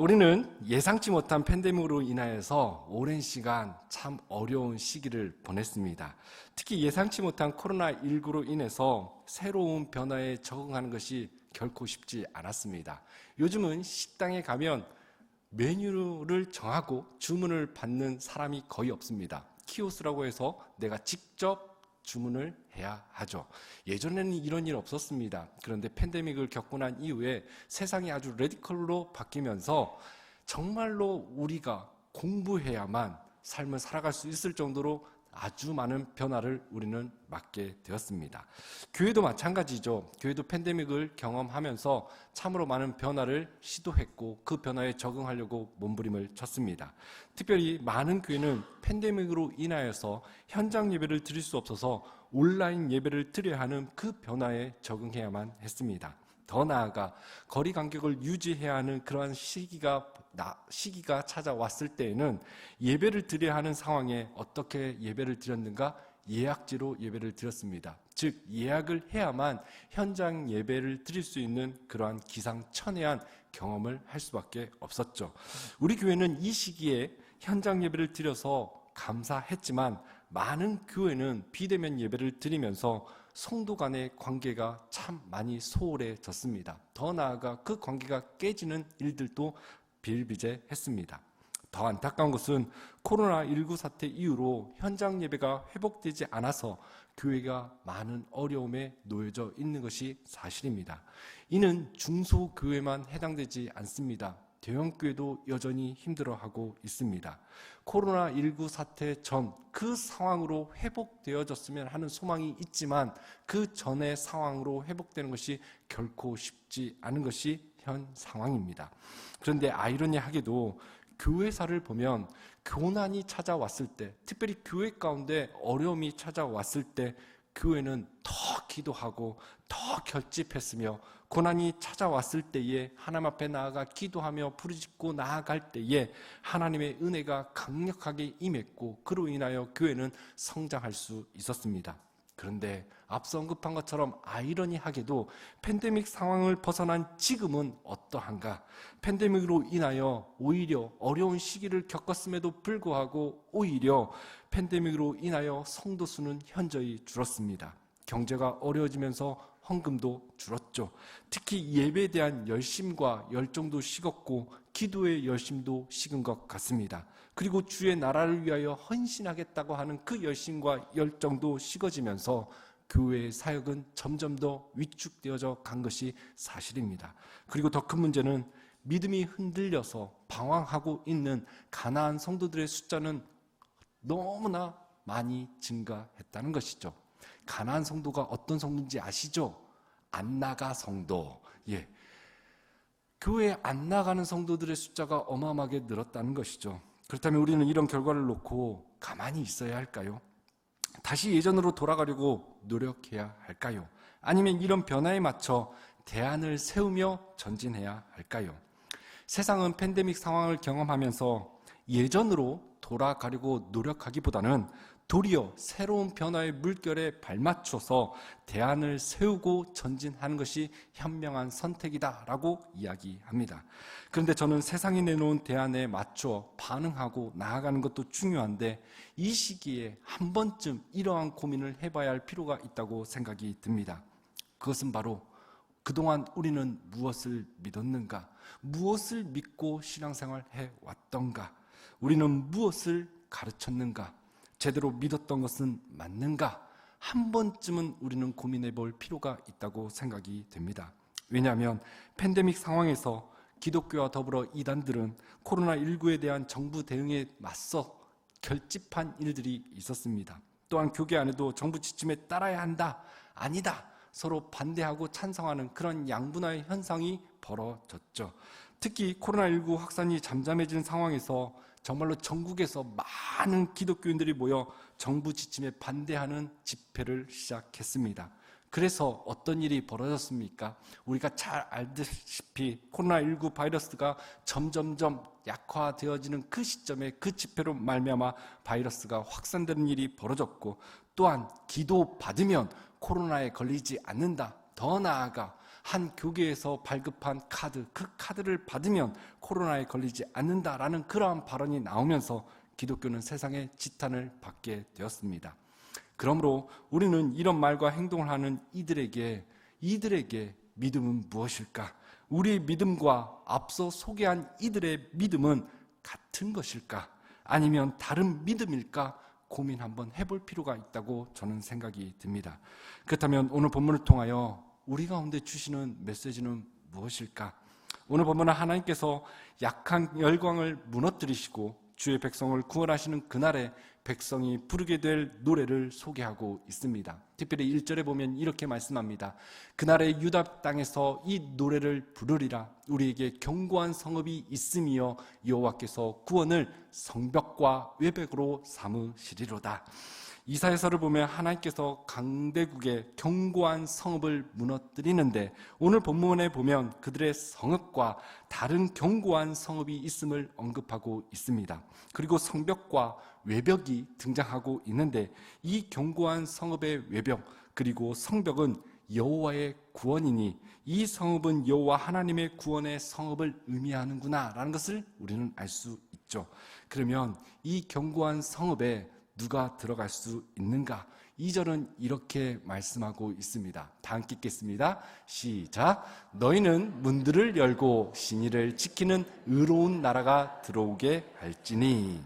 우리는 예상치 못한 팬데믹으로 인하여서 오랜 시간 참 어려운 시기를 보냈습니다. 특히 예상치 못한 코로나19로 인해서 새로운 변화에 적응하는 것이 결코 쉽지 않았습니다. 요즘은 식당에 가면 메뉴를 정하고 주문을 받는 사람이 거의 없습니다. 키오스라고 해서 내가 직접 주문을 해야 하죠. 예전에는 이런 일 없었습니다. 그런데 팬데믹을 겪고 난 이후에 세상이 아주 레디컬로 바뀌면서 정말로 우리가 공부해야만 삶을 살아갈 수 있을 정도로 아주 많은 변화를 우리는 맞게 되었습니다. 교회도 마찬가지죠. 교회도 팬데믹을 경험하면서 참으로 많은 변화를 시도했고 그 변화에 적응하려고 몸부림을 쳤습니다. 특별히 많은 교회는 팬데믹으로 인하여서 현장 예배를 드릴 수 없어서 온라인 예배를 드려야 하는 그 변화에 적응해야만 했습니다. 더 나아가 거리 간격을 유지해야 하는 그러한 시기가 찾아왔을 때에는 예배를 드려야 하는 상황에 어떻게 예배를 드렸는가? 예약제로 예배를 드렸습니다. 즉 예약을 해야만 현장 예배를 드릴 수 있는 그러한 기상천외한 경험을 할 수밖에 없었죠. 우리 교회는 이 시기에 현장 예배를 드려서 감사했지만 많은 교회는 비대면 예배를 드리면서 성도 간의 관계가 참 많이 소홀해졌습니다. 더 나아가 그 관계가 깨지는 일들도 비일비재했습니다. 더 안타까운 것은 코로나19 사태 이후로 현장 예배가 회복되지 않아서 교회가 많은 어려움에 놓여져 있는 것이 사실입니다. 이는 중소교회만 해당되지 않습니다. 대형교회도 여전히 힘들어하고 있습니다. 코로나19 사태 전 그 상황으로 회복되어졌으면 하는 소망이 있지만 그 전의 상황으로 회복되는 것이 결코 쉽지 않은 것이 현 상황입니다. 그런데 아이러니하게도 교회사를 보면 고난이 찾아왔을 때, 특별히 교회 가운데 어려움이 찾아왔을 때 교회는 더 기도하고 더 결집했으며 고난이 찾아왔을 때에 하나님 앞에 나아가 기도하며 부르짖고 나아갈 때에 하나님의 은혜가 강력하게 임했고 그로 인하여 교회는 성장할 수 있었습니다. 그런데 앞서 언급한 것처럼 아이러니하게도 팬데믹 상황을 벗어난 지금은 어떠한가? 팬데믹으로 인하여 오히려 어려운 시기를 겪었음에도 불구하고 오히려 팬데믹으로 인하여 성도 수는 현저히 줄었습니다. 경제가 어려워지면서 헌금도 줄었죠. 특히 예배에 대한 열심과 열정도 식었고 기도의 열심도 식은 것 같습니다. 그리고 주의 나라를 위하여 헌신하겠다고 하는 그 열심과 열정도 식어지면서 교회의 사역은 점점 더 위축되어져 간 것이 사실입니다. 그리고 더 큰 문제는 믿음이 흔들려서 방황하고 있는 가나안 성도들의 숫자는 너무나 많이 증가했다는 것이죠. 가나안 성도가 어떤 성도인지 아시죠? 안 나가 성도. 교회에 안 나가는 성도들의 숫자가 어마어마하게 늘었다는 것이죠. 그렇다면 우리는 이런 결과를 놓고 가만히 있어야 할까요? 다시 예전으로 돌아가려고 노력해야 할까요? 아니면 이런 변화에 맞춰 대안을 세우며 전진해야 할까요? 세상은 팬데믹 상황을 경험하면서 예전으로 돌아가려고 노력하기보다는 도리어 새로운 변화의 물결에 발맞춰서 대안을 세우고 전진하는 것이 현명한 선택이다라고 이야기합니다. 그런데 저는 세상이 내놓은 대안에 맞춰 반응하고 나아가는 것도 중요한데 이 시기에 한 번쯤 이러한 고민을 해봐야 할 필요가 있다고 생각이 듭니다. 그것은 바로 그동안 우리는 무엇을 믿었는가? 무엇을 믿고 신앙생활 해왔던가? 우리는 무엇을 가르쳤는가? 제대로 믿었던 것은 맞는가? 한 번쯤은 우리는 고민해 볼 필요가 있다고 생각이 됩니다. 왜냐하면 팬데믹 상황에서 기독교와 더불어 이단들은 코로나19에 대한 정부 대응에 맞서 결집한 일들이 있었습니다. 또한 교계 안에도 정부 지침에 따라야 한다, 아니다, 서로 반대하고 찬성하는 그런 양분화의 현상이 벌어졌죠. 특히 코로나19 확산이 잠잠해진 상황에서 정말로 전국에서 많은 기독교인들이 모여 정부 지침에 반대하는 집회를 시작했습니다. 그래서 어떤 일이 벌어졌습니까? 우리가 잘 알다시피 코로나19 바이러스가 점점점 약화되어지는 그 시점에 그 집회로 말미암아 바이러스가 확산되는 일이 벌어졌고 또한 기도받으면 코로나에 걸리지 않는다. 더 나아가 한 교계에서 발급한 카드, 그 카드를 받으면 코로나에 걸리지 않는다라는 그러한 발언이 나오면서 기독교는 세상의 지탄을 받게 되었습니다. 그러므로 우리는 이런 말과 행동을 하는 이들에게 믿음은 무엇일까? 우리의 믿음과 앞서 소개한 이들의 믿음은 같은 것일까? 아니면 다른 믿음일까? 고민 한번 해볼 필요가 있다고 저는 생각이 듭니다. 그렇다면 오늘 본문을 통하여 우리 가운데 주시는 메시지는 무엇일까? 오늘 본문은 하나님께서 약한 열광을 무너뜨리시고 주의 백성을 구원하시는 그날에 백성이 부르게 될 노래를 소개하고 있습니다. 특별히 1절에 보면 이렇게 말씀합니다. 그날에 유다 땅에서 이 노래를 부르리라. 우리에게 견고한 성읍이 있으며 여호와께서 구원을 성벽과 외벽으로 삼으시리로다. 이사야서를 보면 하나님께서 강대국의 견고한 성읍을 무너뜨리는데 오늘 본문에 보면 그들의 성읍과 다른 견고한 성읍이 있음을 언급하고 있습니다. 그리고 성벽과 외벽이 등장하고 있는데 이 견고한 성읍의 외벽 그리고 성벽은 여호와의 구원이니 이 성읍은 여호와 하나님의 구원의 성읍을 의미하는구나 라는 것을 우리는 알 수 있죠. 그러면 이 견고한 성읍에 누가 들어갈 수 있는가? 2절은 이렇게 말씀하고 있습니다. 다 함께 읽겠습니다. 시작. 너희는 문들을 열고 신의를 지키는 의로운 나라가 들어오게 할지니.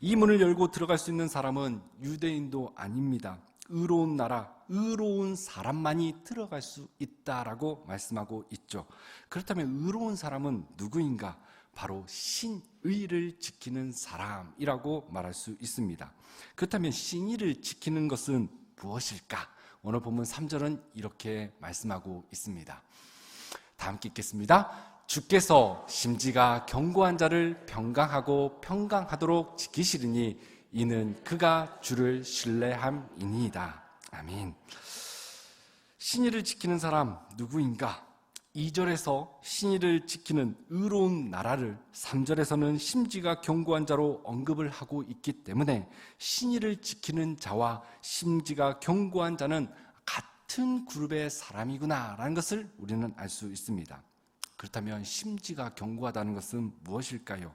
이 문을 열고 들어갈 수 있는 사람은 유대인도 아닙니다. 의로운 나라, 의로운 사람만이 들어갈 수 있다라고 말씀하고 있죠. 그렇다면 의로운 사람은 누구인가? 바로 신의를 지키는 사람이라고 말할 수 있습니다. 그렇다면 신의를 지키는 것은 무엇일까? 오늘 본문 3절은 이렇게 말씀하고 있습니다. 다 함께 읽겠습니다. 주께서 심지가 견고한 자를 평강하고 평강하도록 지키시리니 이는 그가 주를 신뢰함이니이다. 아멘. 신의를 지키는 사람 누구인가? 2절에서 신의를 지키는 의로운 나라를 3절에서는 심지가 견고한 자로 언급을 하고 있기 때문에 신의를 지키는 자와 심지가 견고한 자는 같은 그룹의 사람이구나 라는 것을 우리는 알 수 있습니다. 그렇다면 심지가 견고하다는 것은 무엇일까요?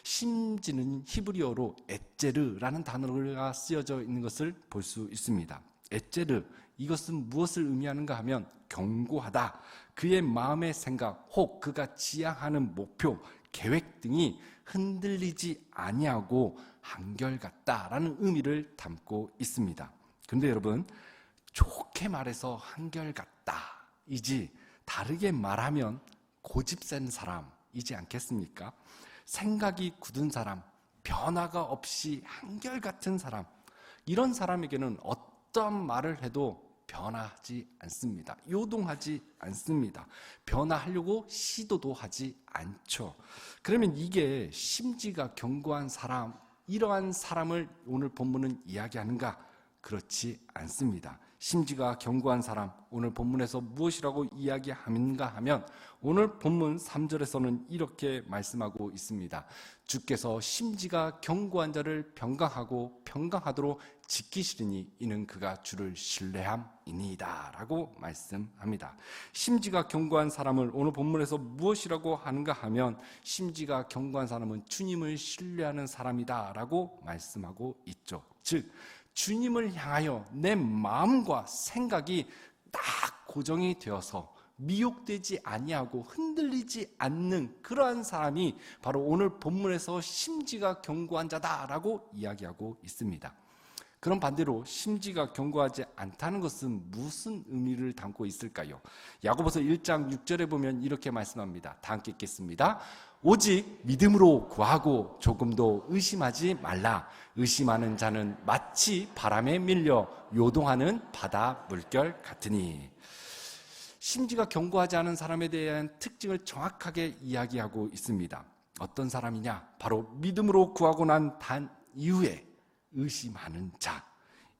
심지는 히브리어로 에제르라는 단어가 쓰여져 있는 것을 볼 수 있습니다. 에제르, 이것은 무엇을 의미하는가 하면 견고하다. 그의 마음의 생각, 혹 그가 지향하는 목표, 계획 등이 흔들리지 아니하고 한결같다라는 의미를 담고 있습니다. 그런데 여러분, 좋게 말해서 한결같다이지 다르게 말하면 고집센 사람이지 않겠습니까? 생각이 굳은 사람, 변화가 없이 한결같은 사람, 이런 사람에게는 어떤 말을 해도 변화하지 않습니다. 요동하지 않습니다. 변화하려고 시도도 하지 않죠. 그러면 이게 심지가 견고한 사람, 이러한 사람을 오늘 본문은 이야기하는가? 그렇지 않습니다. 심지가 견고한 사람, 오늘 본문에서 무엇이라고 이야기하는가 하면 오늘 본문 3절에서는 이렇게 말씀하고 있습니다. 주께서 심지가 견고한 자를 평강하고 평강하도록 지키시리니 이는 그가 주를 신뢰함이니이다 라고 말씀합니다. 심지가 견고한 사람을 오늘 본문에서 무엇이라고 하는가 하면 심지가 견고한 사람은 주님을 신뢰하는 사람이다 라고 말씀하고 있죠. 즉 주님을 향하여 내 마음과 생각이 딱 고정이 되어서 미혹되지 아니하고 흔들리지 않는 그러한 사람이 바로 오늘 본문에서 심지가 견고한 자다라고 이야기하고 있습니다. 그럼 반대로 심지가 견고하지 않다는 것은 무슨 의미를 담고 있을까요? 야고보서 1장 6절에 보면 이렇게 말씀합니다. 다 함께 읽겠습니다. 오직 믿음으로 구하고 조금도 의심하지 말라. 의심하는 자는 마치 바람에 밀려 요동하는 바다 물결 같으니. 심지가 견고하지 않은 사람에 대한 특징을 정확하게 이야기하고 있습니다. 어떤 사람이냐? 바로 믿음으로 구하고 난 단 이후에 의심하는 자.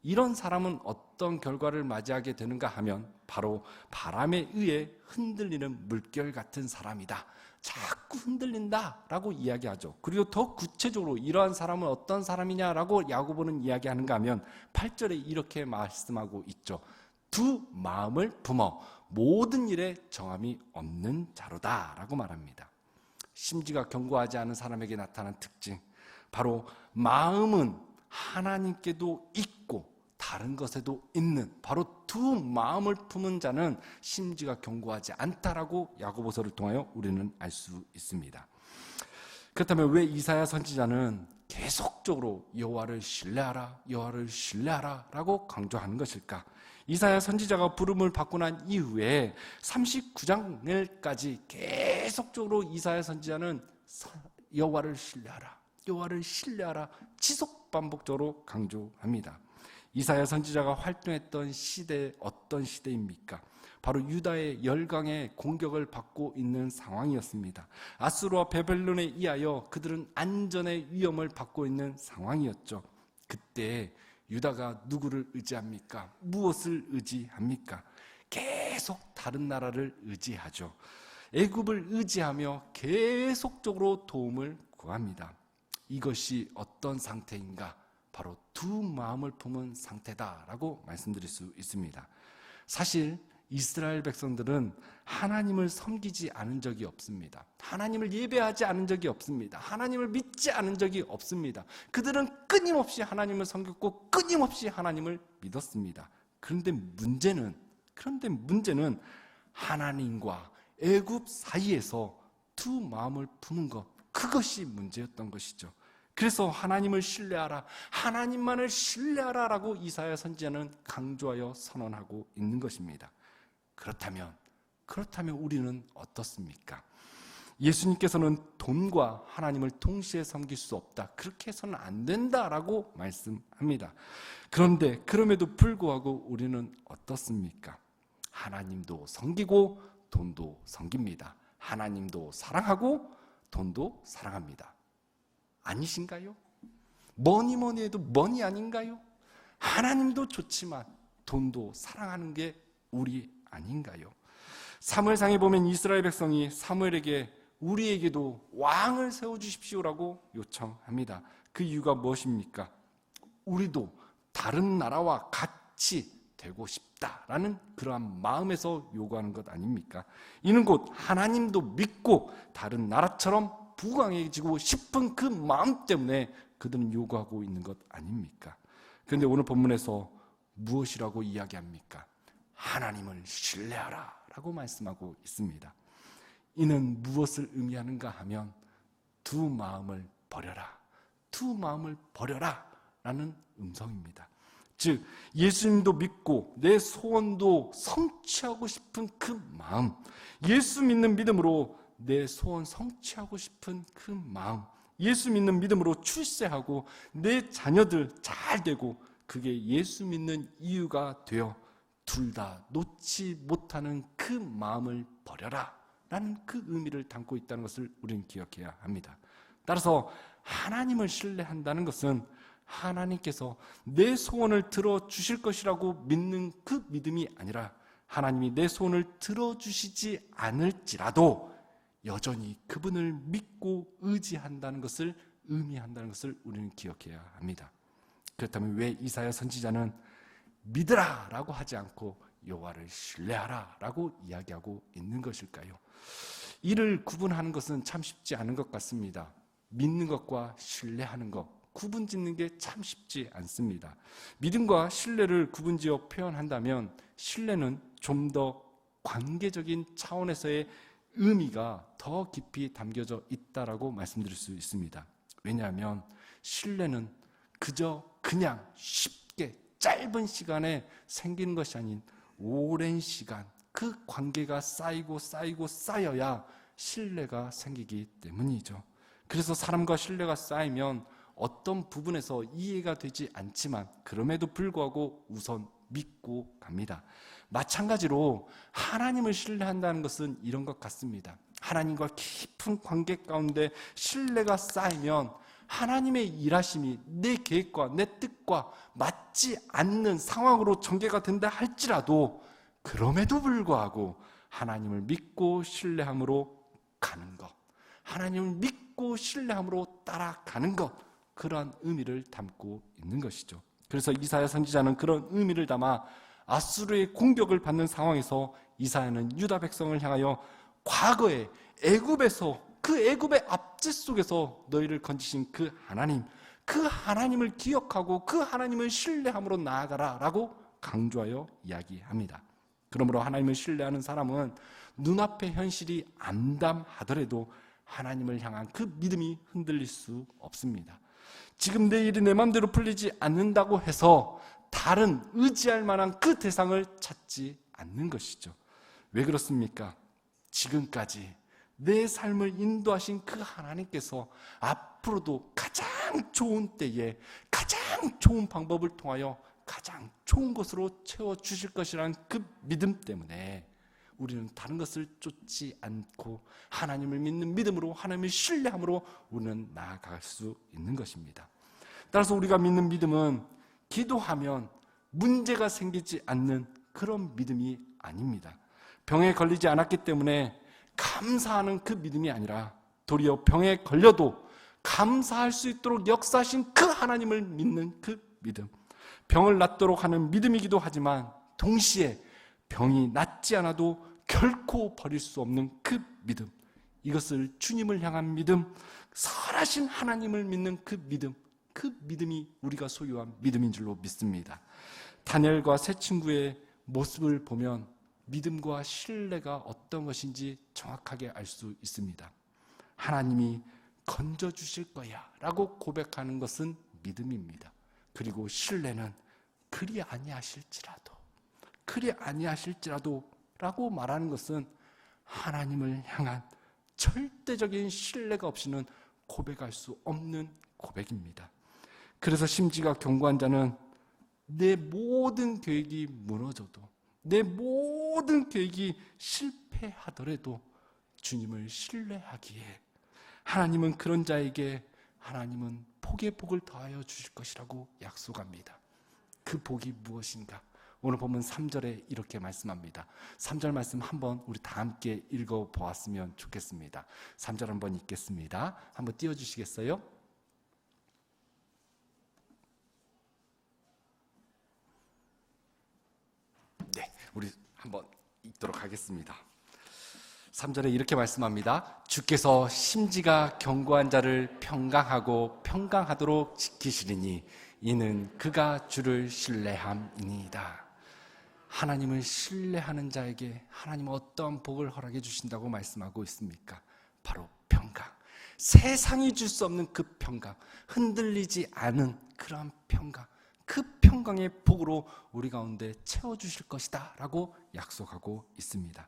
이런 사람은 어떤 결과를 맞이하게 되는가 하면 바로 바람에 의해 흔들리는 물결 같은 사람이다. 자꾸 흔들린다라고 이야기하죠. 그리고 더 구체적으로 이러한 사람은 어떤 사람이냐라고 야고보는 이야기하는가 하면 8절에 이렇게 말씀하고 있죠. 두 마음을 품어 모든 일에 정함이 없는 자로다라고 말합니다. 심지가 견고하지 않은 사람에게 나타난 특징, 바로 마음은 하나님께도 있고 다른 것에도 있는, 바로 두 마음을 품은 자는 심지가 견고하지 않다라고 야고보서를 통하여 우리는 알 수 있습니다. 그렇다면 왜 이사야 선지자는 계속적으로 여호와를 신뢰하라, 여호와를 신뢰하라 라고 강조하는 것일까? 이사야 선지자가 부름을 받고 난 이후에 39장까지 계속적으로 이사야 선지자는 여호와를 신뢰하라, 여호와를 신뢰하라 지속 반복적으로 강조합니다. 이사야 선지자가 활동했던 시대, 어떤 시대입니까? 바로 유다의 열강의 공격을 받고 있는 상황이었습니다. 아수르와 바벨론에 의하여 그들은 안전의 위험을 받고 있는 상황이었죠. 그때 유다가 누구를 의지합니까? 무엇을 의지합니까? 계속 다른 나라를 의지하죠. 애굽을 의지하며 계속적으로 도움을 구합니다. 이것이 어떤 상태인가? 바로 두 마음을 품은 상태다라고 말씀드릴 수 있습니다. 사실 이스라엘 백성들은 하나님을 섬기지 않은 적이 없습니다. 하나님을 예배하지 않은 적이 없습니다. 하나님을 믿지 않은 적이 없습니다. 그들은 끊임없이 하나님을 섬겼고 끊임없이 하나님을 믿었습니다. 그런데 문제는 하나님과 애굽 사이에서 두 마음을 품은 것, 그것이 문제였던 것이죠. 그래서 하나님을 신뢰하라, 하나님만을 신뢰하라 라고 이사야 선지자는 강조하여 선언하고 있는 것입니다. 그렇다면 우리는 어떻습니까? 예수님께서는 돈과 하나님을 동시에 섬길 수 없다, 그렇게 해서는 안 된다라고 말씀합니다. 그런데 그럼에도 불구하고 우리는 어떻습니까? 하나님도 섬기고 돈도 섬깁니다. 하나님도 사랑하고 돈도 사랑합니다. 아니신가요? 뭐니 해도 뭐니 아닌가요? 하나님도 좋지만 돈도 사랑하는 게 우리 아닌가요? 사무엘상에 보면 이스라엘 백성이 사무엘에게 우리에게도 왕을 세워주십시오라고 요청합니다. 그 이유가 무엇입니까? 우리도 다른 나라와 같이 되고 싶다라는 그러한 마음에서 요구하는 것 아닙니까? 이는 곧 하나님도 믿고 다른 나라처럼 부강해지고 싶은 그 마음 때문에 그들은 요구하고 있는 것 아닙니까? 그런데 오늘 본문에서 무엇이라고 이야기합니까? 하나님을 신뢰하라 라고 말씀하고 있습니다. 이는 무엇을 의미하는가 하면 두 마음을 버려라, 두 마음을 버려라 라는 음성입니다. 즉 예수님도 믿고 내 소원도 성취하고 싶은 그 마음, 예수 믿는 믿음으로 내 소원 성취하고 싶은 그 마음, 예수 믿는 믿음으로 출세하고 내 자녀들 잘 되고 그게 예수 믿는 이유가 되어 둘 다 놓지 못하는 그 마음을 버려라 라는 그 의미를 담고 있다는 것을 우리는 기억해야 합니다. 따라서 하나님을 신뢰한다는 것은 하나님께서 내 소원을 들어주실 것이라고 믿는 그 믿음이 아니라 하나님이 내 소원을 들어주시지 않을지라도 여전히 그분을 믿고 의지한다는 것을 의미한다는 것을 우리는 기억해야 합니다. 그렇다면 왜 이사야 선지자는 믿으라 라고 하지 않고 여호와를 신뢰하라 라고 이야기하고 있는 것일까요? 이를 구분하는 것은 참 쉽지 않은 것 같습니다. 믿는 것과 신뢰하는 것, 구분 짓는 게 참 쉽지 않습니다. 믿음과 신뢰를 구분지어 표현한다면 신뢰는 좀 더 관계적인 차원에서의 의미가 더 깊이 담겨져 있다라고 말씀드릴 수 있습니다. 왜냐하면 신뢰는 그냥 쉽게 짧은 시간에 생기는 것이 아닌 오랜 시간, 그 관계가 쌓여야 신뢰가 생기기 때문이죠. 그래서 사람과 신뢰가 쌓이면 어떤 부분에서 이해가 되지 않지만 그럼에도 불구하고 우선 믿고 갑니다. 마찬가지로 하나님을 신뢰한다는 것은 이런 것 같습니다. 하나님과 깊은 관계 가운데 신뢰가 쌓이면 하나님의 일하심이 내 계획과 내 뜻과 맞지 않는 상황으로 전개가 된다 할지라도 그럼에도 불구하고 하나님을 믿고 신뢰함으로 가는 것, 하나님을 믿고 신뢰함으로 따라가는 것, 그러한 의미를 담고 있는 것이죠. 그래서 이사야 선지자는 그런 의미를 담아 아수르의 공격을 받는 상황에서 이사야는 유다 백성을 향하여 과거에 애굽에서 그 애굽의 압제 속에서 너희를 건지신 그 하나님을 기억하고 그 하나님을 신뢰함으로 나아가라 라고 강조하여 이야기합니다. 그러므로 하나님을 신뢰하는 사람은 눈앞의 현실이 암담하더라도 하나님을 향한 그 믿음이 흔들릴 수 없습니다. 지금 내 일이 내 마음대로 풀리지 않는다고 해서 다른 의지할 만한 그 대상을 찾지 않는 것이죠. 왜 그렇습니까? 지금까지 내 삶을 인도하신 그 하나님께서 앞으로도 가장 좋은 때에 가장 좋은 방법을 통하여 가장 좋은 것으로 채워주실 것이라는 그 믿음 때문에 우리는 다른 것을 쫓지 않고 하나님을 믿는 믿음으로 하나님을 신뢰함으로 우리는 나아갈 수 있는 것입니다. 따라서 우리가 믿는 믿음은 기도하면 문제가 생기지 않는 그런 믿음이 아닙니다. 병에 걸리지 않았기 때문에 감사하는 그 믿음이 아니라 도리어 병에 걸려도 감사할 수 있도록 역사하신 그 하나님을 믿는 그 믿음, 병을 낫도록 하는 믿음이기도 하지만 동시에 병이 낫지 않아도 결코 버릴 수 없는 그 믿음, 이것을 주님을 향한 믿음, 선하신 하나님을 믿는 그 믿음이 우리가 소유한 믿음인 줄로 믿습니다. 다니엘과 세 친구의 모습을 보면 믿음과 신뢰가 어떤 것인지 정확하게 알 수 있습니다. 하나님이 건져주실 거야 라고 고백하는 것은 믿음입니다. 그리고 신뢰는 그리 아니하실지라도 라고 말하는 것은 하나님을 향한 절대적인 신뢰가 없이는 고백할 수 없는 고백입니다. 그래서 심지가 견고한 자는 내 모든 계획이 무너져도, 내 모든 계획이 실패하더라도 주님을 신뢰하기에 하나님은 그런 자에게 하나님은 복의 복을 더하여 주실 것이라고 약속합니다. 그 복이 무엇인가? 오늘 보면 3절에 이렇게 말씀합니다. 3절 말씀 한번 우리 다 함께 읽어보았으면 좋겠습니다. 3절 한번 읽겠습니다. 한번 띄워주시겠어요? 네, 우리 한번 읽도록 하겠습니다. 3절에 이렇게 말씀합니다. 주께서 심지가 견고한 자를 평강하고 평강하도록 지키시리니 이는 그가 주를 신뢰함이니이다. 하나님을 신뢰하는 자에게 하나님은 어떠한 복을 허락해 주신다고 말씀하고 있습니까? 바로 평강, 세상이 줄 수 없는 그 평강, 흔들리지 않은 그러한 평강, 그 평강의 복으로 우리 가운데 채워주실 것이다 라고 약속하고 있습니다.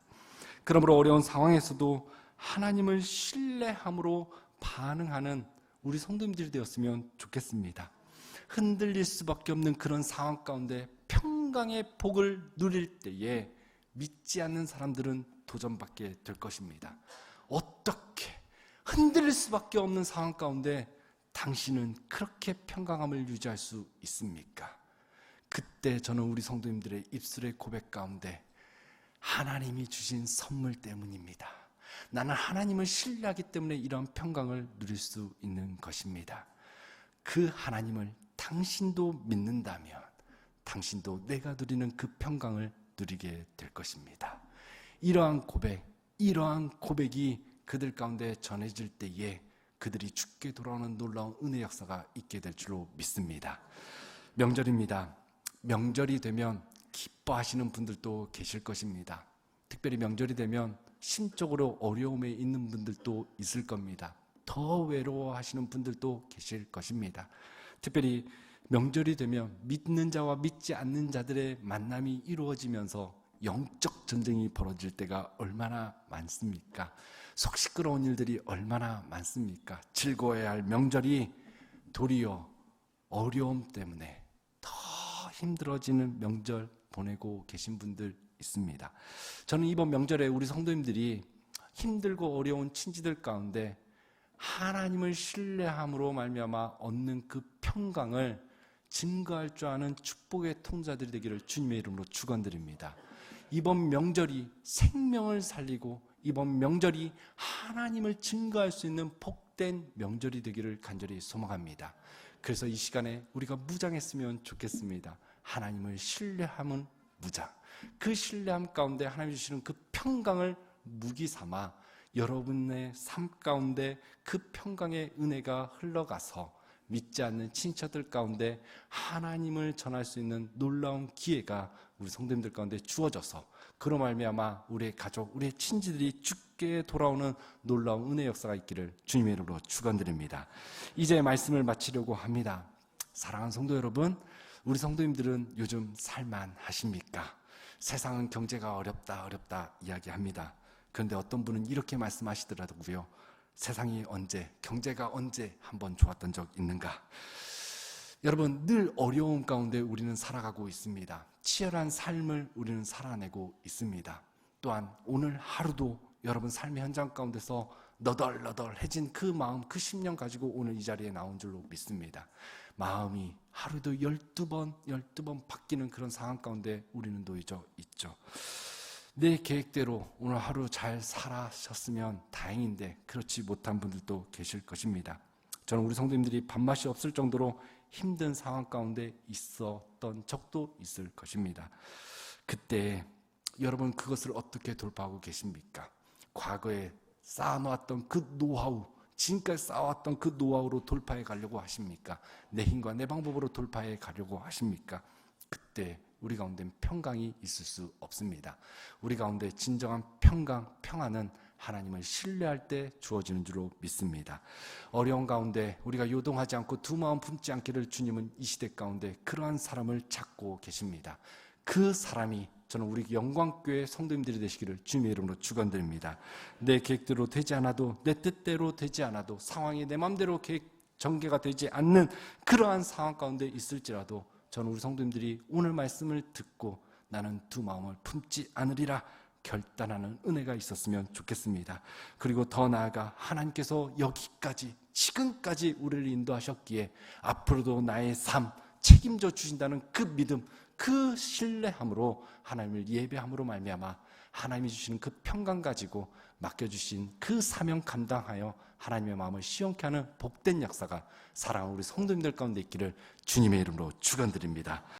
그러므로 어려운 상황에서도 하나님을 신뢰함으로 반응하는 우리 성도님들이 되었으면 좋겠습니다. 흔들릴 수밖에 없는 그런 상황 가운데 평강의 복을 누릴 때에 믿지 않는 사람들은 도전받게 될 것입니다. 어떻게 흔들릴 수밖에 없는 상황 가운데 당신은 그렇게 평강함을 유지할 수 있습니까? 그때 저는 우리 성도님들의 입술의 고백 가운데 하나님이 주신 선물 때문입니다. 나는 하나님을 신뢰하기 때문에 이런 평강을 누릴 수 있는 것입니다. 그 하나님을 당신도 믿는다면 당신도 내가 누리는 그 평강을 누리게 될 것입니다. 이러한 고백이 그들 가운데 전해질 때에 그들이 죽게 돌아오는 놀라운 은혜 역사가 있게 될 줄로 믿습니다. 명절입니다. 명절이 되면 기뻐하시는 분들도 계실 것입니다. 특별히 명절이 되면 심적으로 어려움에 있는 분들도 있을 겁니다. 더 외로워하시는 분들도 계실 것입니다. 특별히 명절이 되면 믿는 자와 믿지 않는 자들의 만남이 이루어지면서 영적 전쟁이 벌어질 때가 얼마나 많습니까? 속 시끄러운 일들이 얼마나 많습니까? 즐거워야 할 명절이 도리어 어려움 때문에 더 힘들어지는 명절 보내고 계신 분들 있습니다. 저는 이번 명절에 우리 성도님들이 힘들고 어려운 친지들 가운데 하나님을 신뢰함으로 말미암아 얻는 그 평강을 증거할 줄 아는 축복의 통자들이 되기를 주님의 이름으로 축원드립니다. 이번 명절이 생명을 살리고 이번 명절이 하나님을 증거할 수 있는 복된 명절이 되기를 간절히 소망합니다. 그래서 이 시간에 우리가 무장했으면 좋겠습니다. 하나님을 신뢰함은 무장. 그 신뢰함 가운데 하나님이 주시는 그 평강을 무기 삼아 여러분의 삶 가운데 그 평강의 은혜가 흘러가서 믿지 않는 친척들 가운데 하나님을 전할 수 있는 놀라운 기회가 우리 성도님들 가운데 주어져서 그로 말미암아 우리의 가족, 우리의 친지들이 죽게 돌아오는 놀라운 은혜 역사가 있기를 주님의 이름으로 축원드립니다. 이제 말씀을 마치려고 합니다. 사랑하는 성도 여러분, 우리 성도님들은 요즘 살만하십니까? 세상은 경제가 어렵다 이야기합니다. 그런데 어떤 분은 이렇게 말씀하시더라고요. 세상이 언제, 경제가 언제 한번 좋았던 적 있는가? 여러분, 늘 어려움 가운데 우리는 살아가고 있습니다. 치열한 삶을 우리는 살아내고 있습니다. 또한 오늘 하루도 여러분 삶의 현장 가운데서 너덜너덜해진 그 마음, 그 심령 가지고 오늘 이 자리에 나온 줄로 믿습니다. 마음이 하루도 12번 바뀌는 그런 상황 가운데 우리는 놓여져 있죠. 내 계획대로 오늘 하루 잘 살아셨으면 다행인데 그렇지 못한 분들도 계실 것입니다. 저는 우리 성도님들이 밥맛이 없을 정도로 힘든 상황 가운데 있었던 적도 있을 것입니다. 그때 여러분 그것을 어떻게 돌파하고 계십니까? 과거에 쌓아놓았던 그 노하우, 지금까지 쌓아왔던 그 노하우로 돌파해 가려고 하십니까? 내 힘과 내 방법으로 돌파해 가려고 하십니까? 그때 우리 가운데 평강이 있을 수 없습니다. 우리 가운데 진정한 평강, 평안은 하나님을 신뢰할 때 주어지는 줄로 믿습니다. 어려운 가운데 우리가 요동하지 않고 두 마음 품지 않기를 주님은 이 시대 가운데 그러한 사람을 찾고 계십니다. 그 사람이 저는 우리 영광교회 성도님들이 되시기를 주님의 이름으로 축원드립니다. 내 계획대로 되지 않아도, 내 뜻대로 되지 않아도, 상황이 내 마음대로 전개가 되지 않는 그러한 상황 가운데 있을지라도 저는 우리 성도님들이 오늘 말씀을 듣고 나는 두 마음을 품지 않으리라 결단하는 은혜가 있었으면 좋겠습니다. 그리고 더 나아가 하나님께서 여기까지 지금까지 우리를 인도하셨기에 앞으로도 나의 삶 책임져 주신다는 그 믿음, 그 신뢰함으로 하나님을 예배함으로 말미암아 하나님이 주시는 그 평강 가지고 맡겨주신 그 사명 감당하여 하나님의 마음을 시원케 하는 복된 역사가 사랑하는 우리 성도님들 가운데 있기를 주님의 이름으로 축원드립니다.